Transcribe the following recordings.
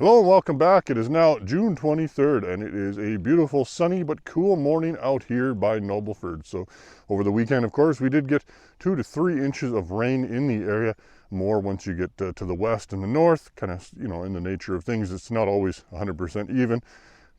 Hello and welcome back. It is now June 23rd and it is a beautiful sunny but cool morning out here by Nobleford. So over the weekend, of course, we did get 2 to 3 inches of rain in the area. More once you get to the west and the north, kind of, in the nature of things, it's not always 100% even.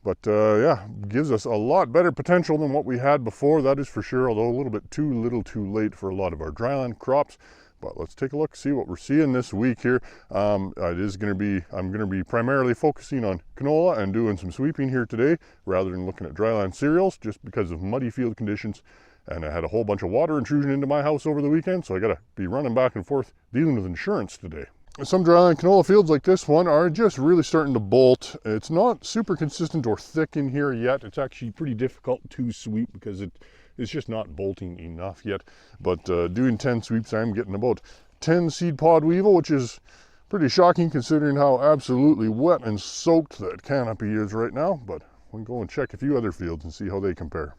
But yeah, gives us a lot better potential than what we had before, that is for sure, although a little bit too little too late for a lot of our dryland crops. But let's take a look, see what we're seeing this week here. I'm going to be primarily focusing on canola and doing some sweeping here today rather than looking at dryland cereals, just because of muddy field conditions. And I had a whole bunch of water intrusion into my house over the weekend, so I got to be running back and forth dealing with insurance today. Some dryland canola fields like this one are just really starting to bolt. It's not super consistent or thick in here yet. It's actually pretty difficult to sweep because it's just not bolting enough yet. But doing 10 sweeps, I'm getting about 10 seed pod weevil, which is pretty shocking considering how absolutely wet and soaked that canopy is right now. But we'll go and check a few other fields and see how they compare.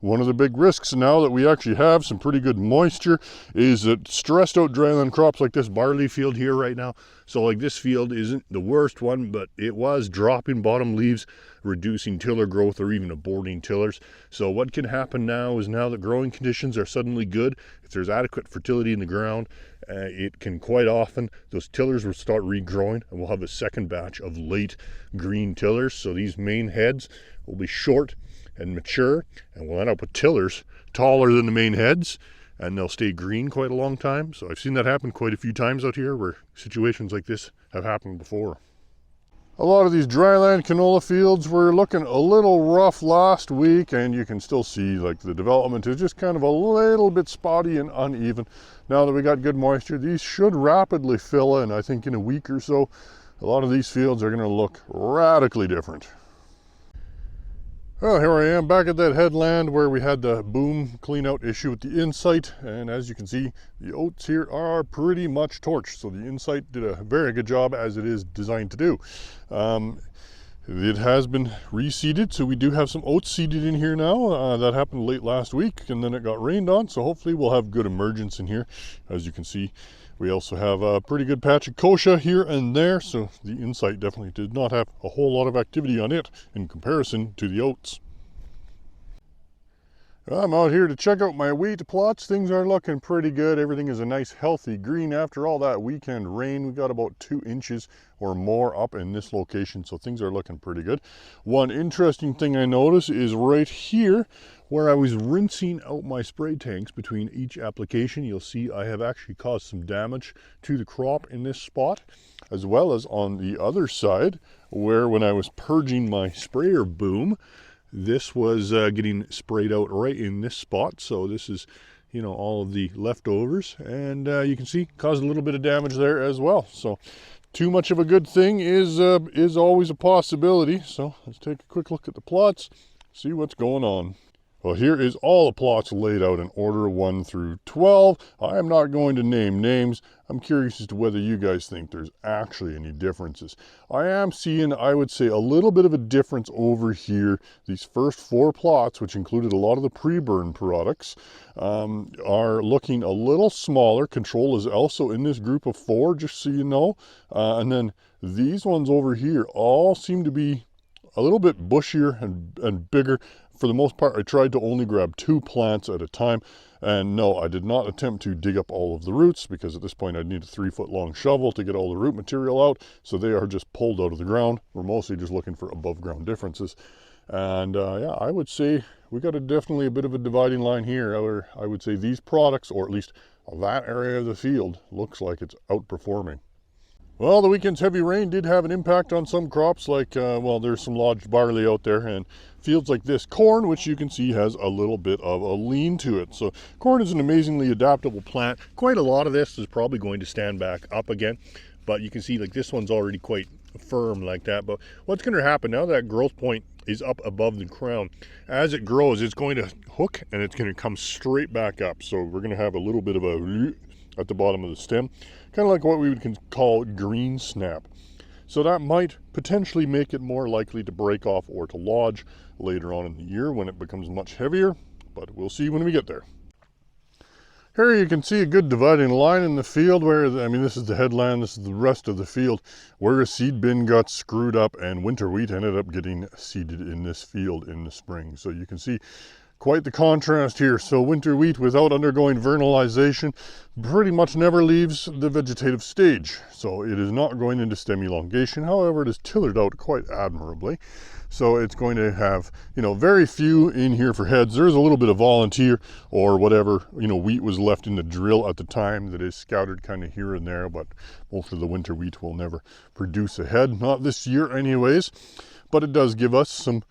One of the big risks now that we actually have some pretty good moisture is that stressed out dryland crops like this barley field here right now. So like this field isn't the worst one, but it was dropping bottom leaves, reducing tiller growth or even aborting tillers. So what can happen now is, now that growing conditions are suddenly good, if there's adequate fertility in the ground, it can quite often, those tillers will start regrowing and we'll have a second batch of late green tillers. So these main heads will be short and mature, and we'll end up with tillers taller than the main heads, and they'll stay green quite a long time. So I've seen that happen quite a few times out here where situations like this have happened before. A lot of these dryland canola fields were looking a little rough last week, and you can still see like the development is just kind of a little bit spotty and uneven. Now that we got good moisture, these should rapidly fill in. I think in a week or so, a lot of these fields are going to look radically different. Well, here I am back at that headland where we had the boom clean out issue with the insight, and as you can see, the oats here are pretty much torched. So the insight did a very good job, as it is designed to do. It has been reseeded, so we do have some oats seeded in here now. That happened late last week, and then it got rained on, so hopefully we'll have good emergence in here. As you can see, we also have a pretty good patch of kochia here and there, so the insight definitely did not have a whole lot of activity on it in comparison to the oats. I'm out here to check out my wheat plots. Things are looking pretty good. Everything is a nice healthy green after all that weekend rain. We got about 2 inches or more up in this location, so things are looking pretty good. One interesting thing I noticed is right here where I was rinsing out my spray tanks between each application. You'll see I have actually caused some damage to the crop in this spot, as well as on the other side where when I was purging my sprayer boom, this was getting sprayed out right in this spot. So this is, all of the leftovers, and you can see caused a little bit of damage there as well. So too much of a good thing is always a possibility. So let's take a quick look at the plots, see what's going on. Well, here is all the plots laid out in order 1 through 12. I am not going to name names. I'm curious as to whether you guys think there's actually any differences. I am seeing, I would say, a little bit of a difference over here. These first 4 plots, which included a lot of the pre-burn products, are looking a little smaller. Control is also in this group of 4, just so you know. And then these ones over here all seem to be a little bit bushier and bigger. For the most part, I tried to only grab 2 plants at a time. And no, I did not attempt to dig up all of the roots, because at this point I'd need a 3-foot long shovel to get all the root material out. So they are just pulled out of the ground. We're mostly just looking for above ground differences. And yeah, I would say we got definitely a bit of a dividing line here. Where I would say these products, or at least that area of the field, looks like it's outperforming. Well, the weekend's heavy rain did have an impact on some crops, like, well, there's some lodged barley out there, and fields like this corn, which you can see has a little bit of a lean to it. So corn is an amazingly adaptable plant. Quite a lot of this is probably going to stand back up again, but you can see like this one's already quite firm like that. But what's going to happen now that growth point is up above the crown, as it grows, it's going to hook and it's going to come straight back up. So we're going to have a little bit of a at the bottom of the stem, kind of like what we would call green snap. So that might potentially make it more likely to break off or to lodge later on in the year when it becomes much heavier, but we'll see when we get there. Here you can see a good dividing line in the field where, I mean, this is the headland, this is the rest of the field, where a seed bin got screwed up and winter wheat ended up getting seeded in this field in the spring. So you can see quite the contrast here. So winter wheat, without undergoing vernalization, pretty much never leaves the vegetative stage. So it is not going into stem elongation. However, it is tillered out quite admirably. So it's going to have, very few in here for heads. There's a little bit of volunteer or whatever, wheat was left in the drill at the time that is scattered kind of here and there, but most of the winter wheat will never produce a head. Not this year anyways, but it does give us some,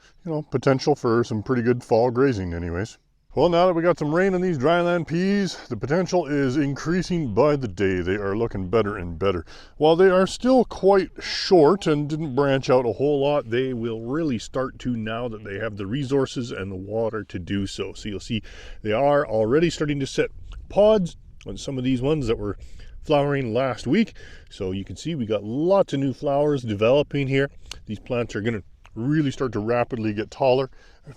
potential for some pretty good fall grazing anyways. Well, now that we got some rain on these dryland peas, the potential is increasing by the day. They are looking better and better. While they are still quite short and didn't branch out a whole lot, they will really start to now that they have the resources and the water to do so. So you'll see they are already starting to set pods on some of these ones that were flowering last week. So you can see we got lots of new flowers developing here. These plants are going to really start to rapidly get taller,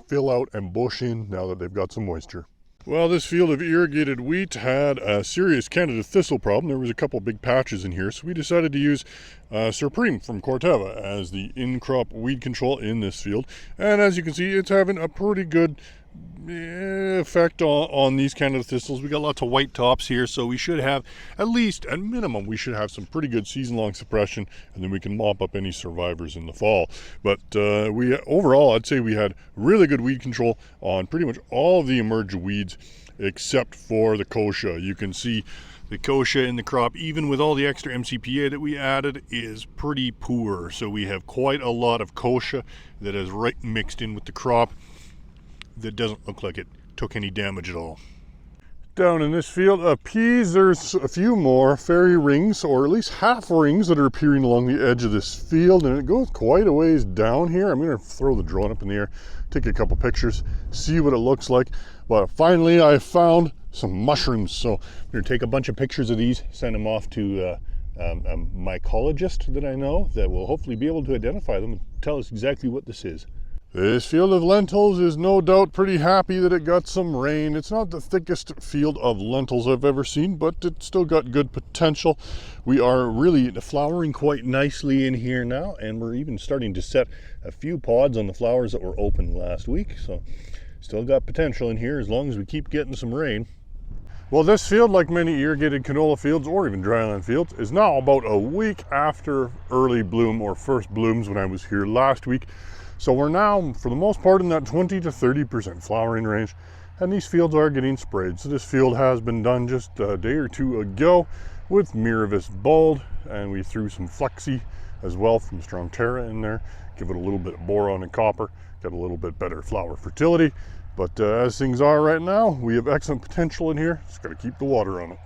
fill out and bush in now that they've got some moisture. Well, this field of irrigated wheat had a serious Canada thistle problem. There was a couple big patches in here, so we decided to use Supreme from Corteva as the in-crop weed control in this field. And as you can see, it's having a pretty good effect on these Canada thistles. We got lots of white tops here, so we should have, at least at minimum, we should have some pretty good season-long suppression, and then we can mop up any survivors in the fall. But overall, I'd say we had really good weed control on pretty much all of the emerged weeds except for the kochia. You can see the kochia in the crop, even with all the extra MCPA that we added, is pretty poor. So we have quite a lot of kochia that is right mixed in with the crop. That doesn't look like it took any damage at all. Down in this field of peas, there's a few more fairy rings, or at least half rings, that are appearing along the edge of this field, and it goes quite a ways down here. I'm going to throw the drone up in the air, take a couple pictures, see what it looks like. But finally, I found some mushrooms, so I'm going to take a bunch of pictures of these, send them off to a mycologist that I know that will hopefully be able to identify them and tell us exactly what this is. This field of lentils is no doubt pretty happy that it got some rain. It's not the thickest field of lentils I've ever seen, but it's still got good potential. We are really flowering quite nicely in here now, and we're even starting to set a few pods on the flowers that were open last week. So still got potential in here as long as we keep getting some rain. Well, this field, like many irrigated canola fields or even dryland fields, is now about a week after early bloom or first blooms when I was here last week. So we're now, for the most part, in that 20 to 30% flowering range, and these fields are getting sprayed. So this field has been done just a day or two ago with Miravis Bold, and we threw some Flexi as well from Strong Terra in there, give it a little bit of boron and copper, get a little bit better flower fertility. But as things are right now, we have excellent potential in here. Just got to keep the water on it.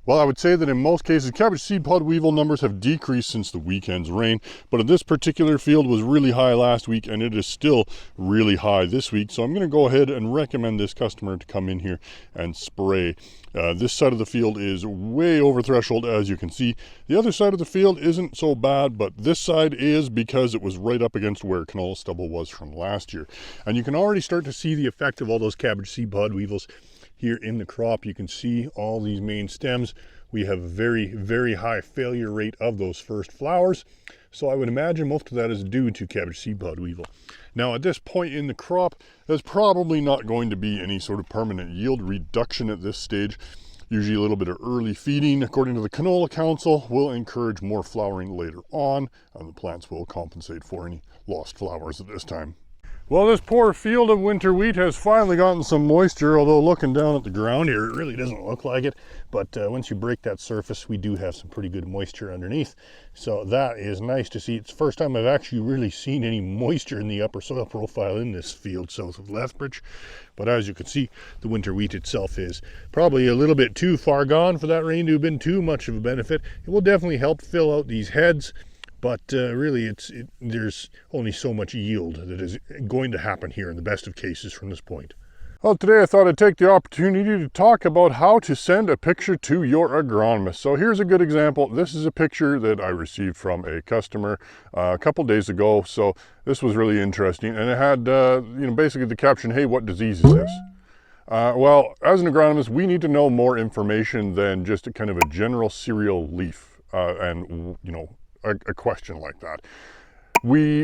Well, I would say that in most cases, cabbage seed pod weevil numbers have decreased since the weekend's rain, but in this particular field was really high last week, and it is still really high this week. So I'm going to go ahead and recommend this customer to come in here and spray. This side of the field is way over threshold, as you can see. The other side of the field isn't so bad, but this side is because it was right up against where canola stubble was from last year. And you can already start to see the effect of all those cabbage seed pod weevils here in the crop. You can see all these main stems. We have a very, very high failure rate of those first flowers. So I would imagine most of that is due to cabbage seed pod weevil. Now at this point in the crop, there's probably not going to be any sort of permanent yield reduction at this stage. Usually a little bit of early feeding, according to the Canola Council, will encourage more flowering later on, and the plants will compensate for any lost flowers at this time. Well, this poor field of winter wheat has finally gotten some moisture, although looking down at the ground here, it really doesn't look like it. But once you break that surface, we do have some pretty good moisture underneath. So that is nice to see. It's the first time I've actually really seen any moisture in the upper soil profile in this field south of Lethbridge. But as you can see, the winter wheat itself is probably a little bit too far gone for that rain to have been too much of a benefit. It will definitely help fill out these heads. But really, there's only so much yield that is going to happen here in the best of cases from this point. Well, today I thought I'd take the opportunity to talk about how to send a picture to your agronomist. So here's a good example. This is a picture that I received from a customer a couple days ago. So this was really interesting, and it had, basically the caption, "Hey, what disease is this?" Well, as an agronomist, we need to know more information than just a kind of a general cereal leaf and, you know, a question like that.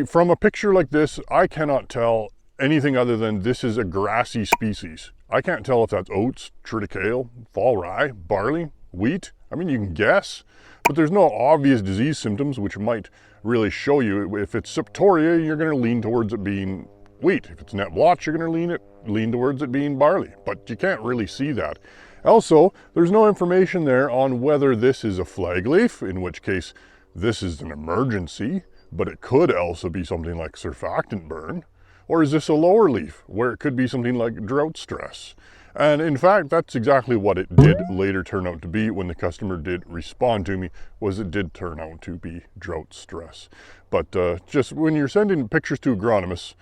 From a picture like this, I cannot tell anything other than this is a grassy species. I can't tell if that's oats, triticale, fall rye, barley, wheat. I mean, you can guess, but there's no obvious disease symptoms which might really show you. If it's septoria, you're going to lean towards it being wheat. If it's net blotch, you're going to lean towards it being barley, but you can't really see that. Also, there's no information there on whether this is a flag leaf, in which case this is an emergency, but it could also be something like surfactant burn. Or is this a lower leaf where it could be something like drought stress? And in fact, that's exactly what it did later turn out to be when the customer did respond to me, was it did turn out to be drought stress. But just when you're sending pictures to agronomists,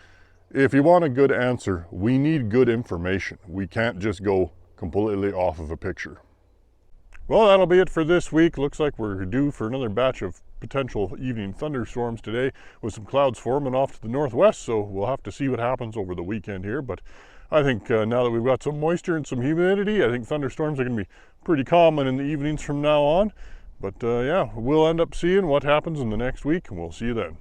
if you want a good answer, we need good information. We can't just go completely off of a picture. Well, that'll be it for this week. Looks like we're due for another batch of potential evening thunderstorms today with some clouds forming off to the northwest, so we'll have to see what happens over the weekend here. But I think now that we've got some moisture and some humidity, I think thunderstorms are going to be pretty common in the evenings from now on. But yeah, we'll end up seeing what happens in the next week, and we'll see you then.